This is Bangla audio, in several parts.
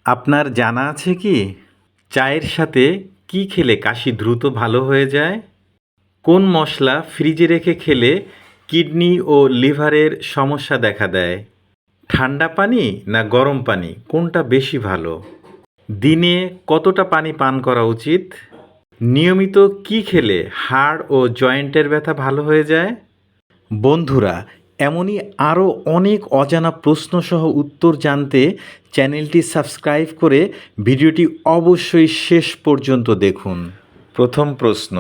আপনার জানা আছে কি চায়ের সাথে কি খেলে কাশি দ্রুত ভালো হয়ে যায়? কোন মশলা ফ্রিজে রেখে খেলে কিডনি ও লিভারের সমস্যা দেখা দেয়? ঠান্ডা পানি না গরম পানি কোনটা বেশি ভালো? দিনে কতটা পানি পান করা উচিত? নিয়মিত কি খেলে হাড় ও জয়েন্টের ব্যথা ভালো হয়ে যায়? বন্ধুরা, এমনই আরও অনেক অজানা প্রশ্নসহ উত্তর জানতে চ্যানেলটি সাবস্ক্রাইব করে ভিডিওটি অবশ্যই শেষ পর্যন্ত দেখুন। প্রথম প্রশ্ন,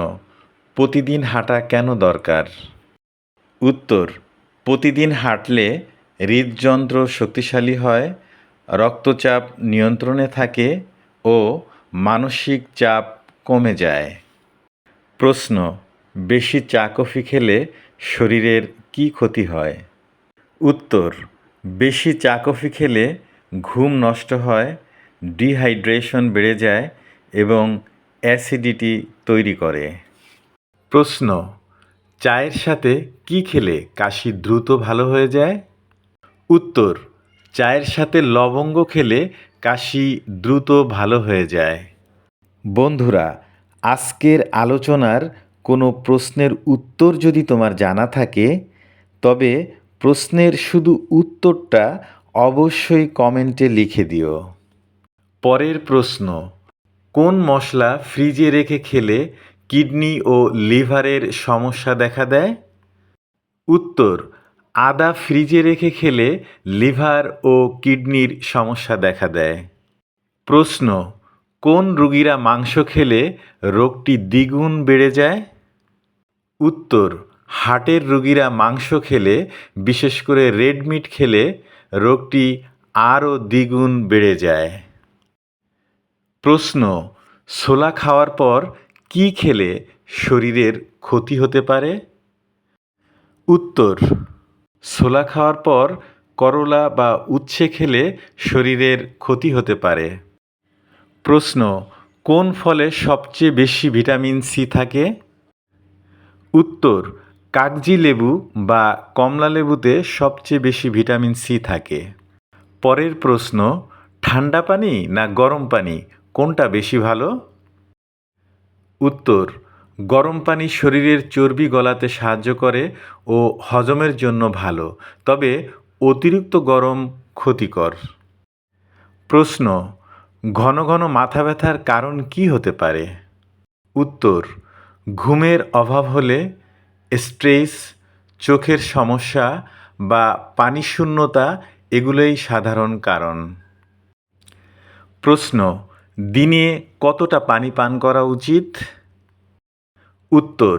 প্রতিদিন হাঁটা কেন দরকার? উত্তর, প্রতিদিন হাঁটলে হৃদযন্ত্র শক্তিশালী হয়, রক্তচাপ নিয়ন্ত্রণে থাকে ও মানসিক চাপ কমে যায়। প্রশ্ন, বেশি চা কফি খেলে শরীরের কী ক্ষতি হয়? উত্তর, বেশি চা কফি খেলে ঘুম নষ্ট হয়, ডিহাইড্রেশন বেড়ে যায় এবং অ্যাসিডিটি তৈরি করে। প্রশ্ন, চায়ের সাথে কি খেলে কাশি দ্রুত ভালো হয়ে যায়? উত্তর, চায়ের সাথে লবঙ্গ খেলে কাশি দ্রুত ভালো হয়ে যায়। বন্ধুরা, আজকের আলোচনার কোনো প্রশ্নের উত্তর যদি তোমার জানা থাকে তবে প্রশ্নের শুধু উত্তরটা অবশ্যই কমেন্টে লিখে দিও। পরের প্রশ্ন, কোন মশলা ফ্রিজে রেখে খেলে কিডনি ও লিভারের সমস্যা দেখা দেয়? উত্তর, আদা ফ্রিজে রেখে খেলে লিভার ও কিডনির সমস্যা দেখা দেয়। প্রশ্ন, কোন রোগীরা মাংস খেলে রোগটি দ্বিগুণ বেড়ে যায়? উত্তর, হার্টের রোগীরা মাংস খেলে, বিশেষ করে রেড মিট খেলে রোগটি আরও দ্বিগুণ বেড়ে যায়। প্রশ্ন, ছোলা খাওয়ার পর কি খেলে শরীরের ক্ষতি হতে পারে? উত্তর, ছোলা খাওয়ার পর করলা বা উচ্ছে খেলে শরীরের ক্ষতি হতে পারে। প্রশ্ন, কোন ফলে সবচেয়ে বেশি ভিটামিন সি থাকে? উত্তর, কাগজি লেবু বা কমলা লেবুতে সবচেয়ে বেশি ভিটামিন সি থাকে। পরের প্রশ্ন, ঠান্ডা পানি না গরম পানি কোনটা বেশি ভালো? উত্তর, গরম পানি শরীরের চর্বি গলাতে সাহায্য করে ও হজমের জন্য ভালো, তবে অতিরিক্ত গরম ক্ষতিকর। প্রশ্ন, ঘন ঘন মাথা ব্যথার কারণ কী হতে পারে? উত্তর, ঘুমের অভাব হলে, স্ট্রেস, চোখের সমস্যা বা পানিশূন্যতা এগুলোই সাধারণ কারণ। প্রশ্ন, দিনে কতটা পানি পান করা উচিত? উত্তর,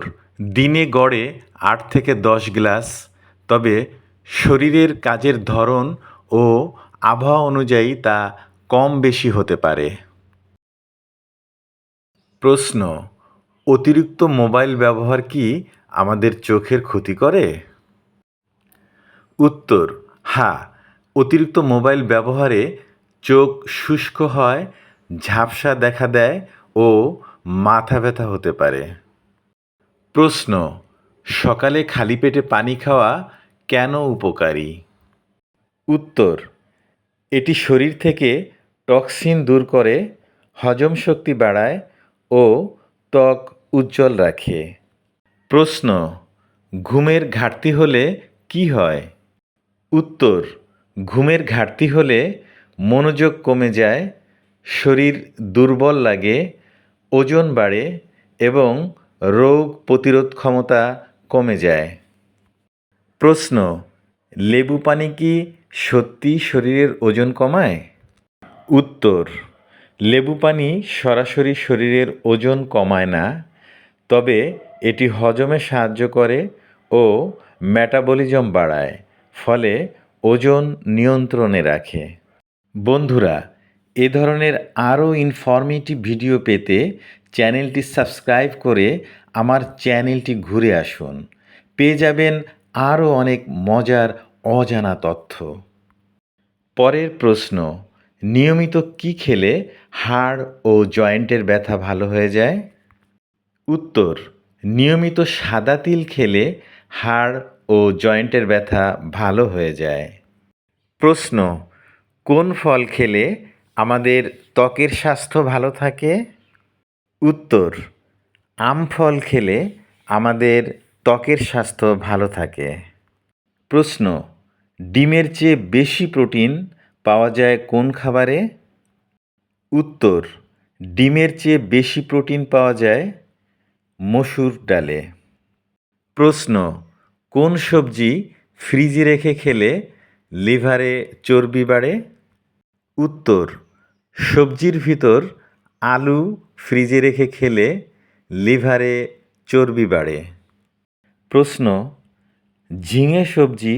দিনে গড়ে 8 থেকে 10 গ্লাস, তবে শরীরের কাজের ধরন ও আবহাওয়া অনুযায়ী তা কম বেশি হতে পারে। প্রশ্ন, অতিরিক্ত মোবাইল ব্যবহার কি আমাদের চোখের ক্ষতি করে? উত্তর, হ্যাঁ, অতিরিক্ত মোবাইল ব্যবহারে চোখ শুষ্ক হয়, ঝাপসা দেখা দেয় ও মাথা ব্যথা হতে পারে। প্রশ্ন, সকালে খালি পেটে পানি খাওয়া কেন উপকারী? উত্তর, এটি শরীর থেকে টক্সিন দূর করে, হজম শক্তি বাড়ায় ও ত্বক উজ্জ্বল রাখে। প্রশ্ন, ঘুমের ঘাটতি হলে কি হয়? উত্তর, ঘুমের ঘাটতি হলে মনোযোগ কমে যায়, শরীর দুর্বল লাগে, ওজন বাড়ে এবং রোগ প্রতিরোধ ক্ষমতা কমে যায়। প্রশ্ন, লেবু পানি কি সত্যি শরীরের ওজন কমায়? উত্তর, লেবু পানি সরাসরি শরীরের ওজন কমায় না, তবে এটি হজমে সাহায্য করে ও মেটাবলিজম বাড়ায়, ফলে ওজন নিয়ন্ত্রণে রাখে। বন্ধুরা, এ ধরনের আরও ইনফরমেটিভ ভিডিও পেতে চ্যানেলটি সাবস্ক্রাইব করে আমার চ্যানেলটি ঘুরে আসুন। পেয়ে যাবেন আরও অনেক মজার অজানা তথ্য। পরের প্রশ্ন, নিয়মিত কি খেলে হাড় ও জয়েন্টের ব্যথা ভালো হয়ে যায়? উত্তর, নিয়মিত সাদা তিল খেলে হাড় ও জয়েন্টের ব্যথা ভালো হয়ে যায়। প্রশ্ন, কোন ফল খেলে আমাদের ত্বকের স্বাস্থ্য ভালো থাকে? উত্তর, আম ফল খেলে আমাদের ত্বকের স্বাস্থ্য ভালো থাকে। প্রশ্ন, ডিমের চেয়ে বেশি প্রোটিন পাওয়া যায় কোন খাবারে? উত্তর, ডিমের চেয়ে বেশি প্রোটিন পাওয়া যায় মসুর ডালে। প্রশ্ন, কোন সবজি ফ্রিজে রেখে খেলে লিভারে চর্বি বাড়ে? উত্তর, সবজির ভিতর আলু ফ্রিজে রেখে খেলে লিভারে চর্বি বাড়ে। প্রশ্ন, ঝিঙে সবজি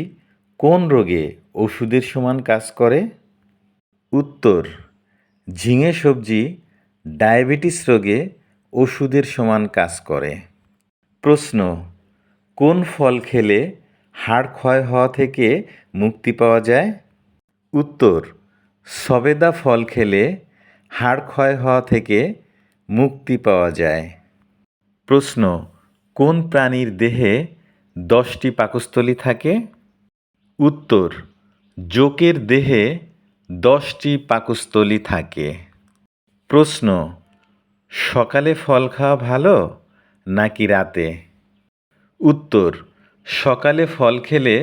কোন রোগে ওষুধের সমান কাজ করে? উত্তর, ঝিঙে সবজি ডায়াবেটিস রোগে ওষুধের সমান কাজ করে। প্রশ্ন, কোন ফল খেলে হাড় ক্ষয় হওয়া থেকে মুক্তি পাওয়া যায়? উত্তর, সবেদা ফল খেলে হাড় ক্ষয় হওয়া থেকে মুক্তি পাওয়া যায়। প্রশ্ন, কোন প্রাণীর দেহে 10টি পাকস্থলী থাকে? উত্তর, জোকের দেহে 10টি পাকস্থলী থাকে। প্রশ্ন, সকালে ফল খাওয়া ভালো নাকি রাতে? উত্তর, সকালে ফল খেলে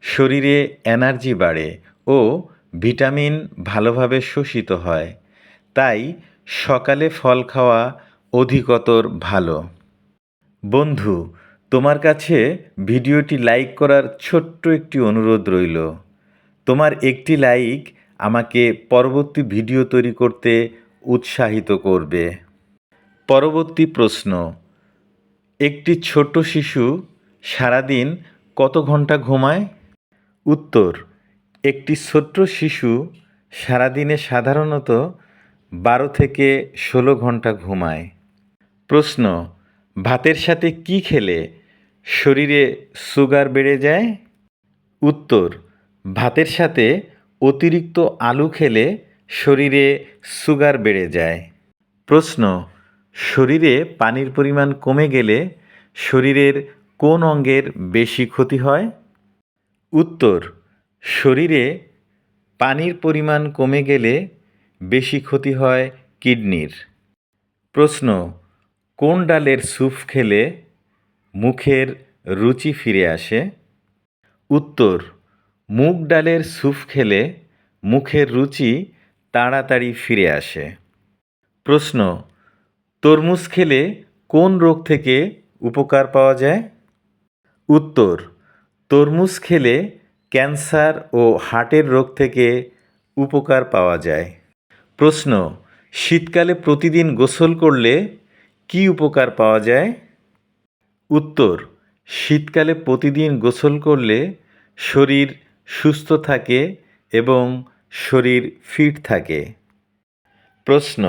শরীরে এনার্জি বাড়ে ও ভিটামিন ভালোভাবে শোষিত হয়, তাই সকালে ফল খাওয়া অধিকতর ভালো। বন্ধু, তোমার কাছে ভিডিওটি লাইক করার ছোট্ট একটি অনুরোধ রইল। তোমার একটি লাইক আমাকে পরবর্তী ভিডিও তৈরি করতে উৎসাহিত করবে। পরবর্তী প্রশ্ন, একটি ছোট শিশু সারাদিন কত ঘন্টা ঘুমায়? উত্তর, একটি ছোট্ট শিশু সারাদিনে সাধারণত 12 থেকে 16 ঘন্টা ঘুমায়। প্রশ্ন, ভাতের সাথে কি খেলে শরীরে সুগার বেড়ে যায়? উত্তর, ভাতের সাথে অতিরিক্ত আলু খেলে শরীরে সুগার বেড়ে যায়। প্রশ্ন, শরীরে পানির পরিমাণ কমে গেলে শরীরের কোন অঙ্গের বেশি ক্ষতি হয়? উত্তর, শরীরে পানির পরিমাণ কমে গেলে বেশি ক্ষতি হয় কিডনির। প্রশ্ন, কোন ডালের স্যুপ খেলে মুখের রুচি ফিরে আসে? উত্তর, মুগ ডালের স্যুপ খেলে মুখের রুচি তাড়াতাড়ি ফিরে আসে। প্রশ্ন, তরমুজ খেলে কোন রোগ থেকে উপকার পাওয়া যায়? উত্তর, তরমুজ খেলে ক্যান্সার ও হার্টের রোগ থেকে উপকার পাওয়া যায়। প্রশ্ন, শীতকালে প্রতিদিন গোসল করলে কি উপকার পাওয়া যায়? উত্তর, শীতকালে প্রতিদিন গোসল করলে শরীর সুস্থ থাকে এবং শরীর ফিট থাকে। প্রশ্ন,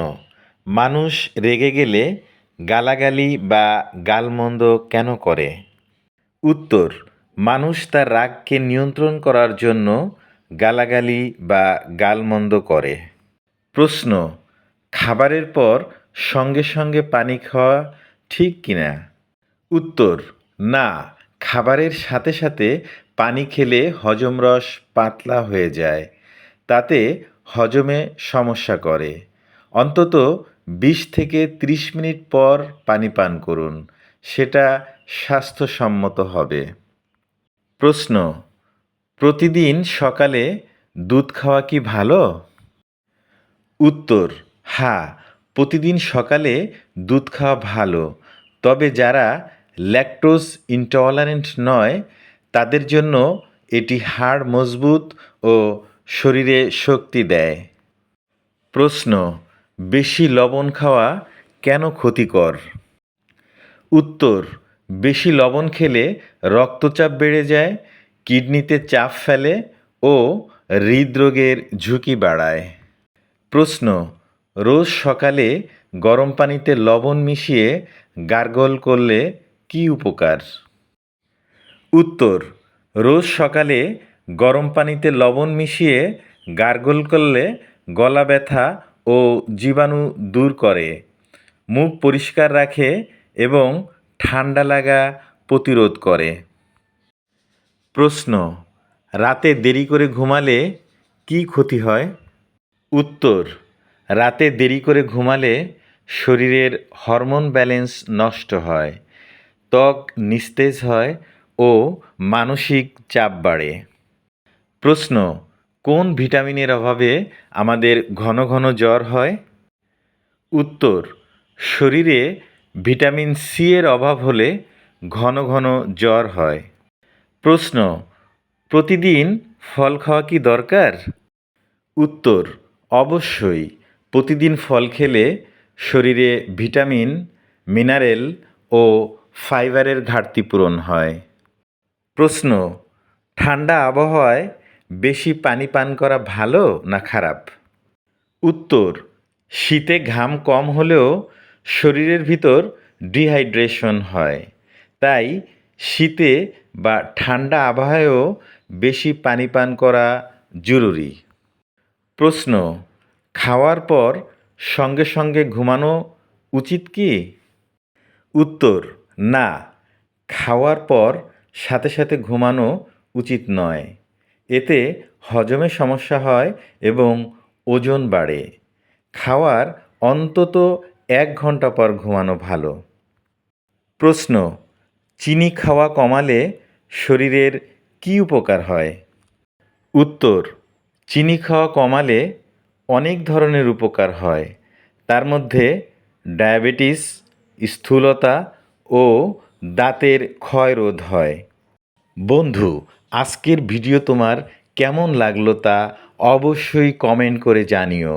মানুষ রেগে গেলে গালাগালি বা গালমন্দ কেন করে? উত্তর, মানুষ তার রাগকে নিয়ন্ত্রণ করার জন্য গালাগালি বা গালমন্দ করে। প্রশ্ন, খাবারের পর সঙ্গে সঙ্গে পানি খাওয়া ঠিক কিনা? উত্তর, না, খাবারের সাথে সাথে পানি খেলে হজমরস পাতলা হয়ে যায়, তাতে হজমে সমস্যা করে। অন্তত 20 থেকে 30 মিনিট পর পানি পান করুন, সেটা স্বাস্থ্যসম্মত হবে। প্রশ্ন, প্রতিদিন সকালে দুধ খাওয়া কি ভালো? উত্তর, হ্যাঁ, প্রতিদিন সকালে দুধ খাওয়া ভালো, তবে যারা ল্যাকটোজ ইনটলারেন্ট নয় তাদের জন্য এটি হাড় মজবুত ও শরীরে শক্তি দেয়। প্রশ্ন, বেশি লবণ খাওয়া কেন ক্ষতিকর? উত্তর, বেশি লবণ খেলে রক্তচাপ বেড়ে যায়, কিডনিতে চাপ ফেলে ও হৃদরোগের ঝুঁকি বাড়ায়। প্রশ্ন, রোজ সকালে গরম পানিতে লবণ মিশিয়ে গার্গল করলে কি উপকার? উত্তর, রোজ সকালে গরম পানিতে লবণ মিশিয়ে গার্গল করলে গলা ব্যথা ও জীবাণু দূর করে, মুখ পরিষ্কার রাখে এবং ঠান্ডা লাগা প্রতিরোধ করে। প্রশ্ন, রাতে দেরি করে ঘুমালে কি ক্ষতি হয়? উত্তর, রাতে দেরি করে ঘুমালে শরীরের হরমোন ব্যালেন্স নষ্ট হয়, ত্বক নিস্তেজ হয় ও মানসিক চাপ বাড়ে। প্রশ্ন: কোন ভিটামিনের অভাবে আমাদের ঘন ঘন জ্বর হয়? উত্তর: শরীরে ভিটামিন সি এর অভাব হলে ঘন ঘন জ্বর হয়। প্রশ্ন: প্রতিদিন ফল খাওয়া কি দরকার? উত্তর: অবশ্যই। প্রতিদিন ফল খেলে শরীরে ভিটামিন, মিনারেল ও ফাইবারের ঘাটতি পূরণ হয়। প্রশ্ন: ঠান্ডা আবহাওয়ায় বেশি পানি পান করা ভালো না খারাপ? উত্তর: শীতে ঘাম কম হলেও শরীরের ভিতর ডিহাইড্রেশন হয়, তাই শীতে বা ঠান্ডা আবহাওয়ায়ও বেশি পানি পান করা জরুরি। প্রশ্ন: খাওয়ার পর সঙ্গে সঙ্গে ঘুমানো উচিত কি? উত্তর: না, খাওয়ার পর সাথে সাথে ঘুমানো উচিত নয়। এতে হজমে সমস্যা হয় এবং ওজন বাড়ে। খাওয়ার অন্তত 1 ঘন্টা পর ঘুমানো ভালো। প্রশ্ন: চিনি খাওয়া কমালে শরীরের কী উপকার হয়? উত্তর: চিনি খাওয়া কমালে অনেক ধরনের উপকার হয়। তার মধ্যে ডায়াবেটিস, স্থূলতা ও দাঁতের ক্ষয় রোধ হয়। বন্ধু, আজকের ভিডিও তোমার কেমন লাগলো তা অবশ্যই কমেন্ট করে জানিও।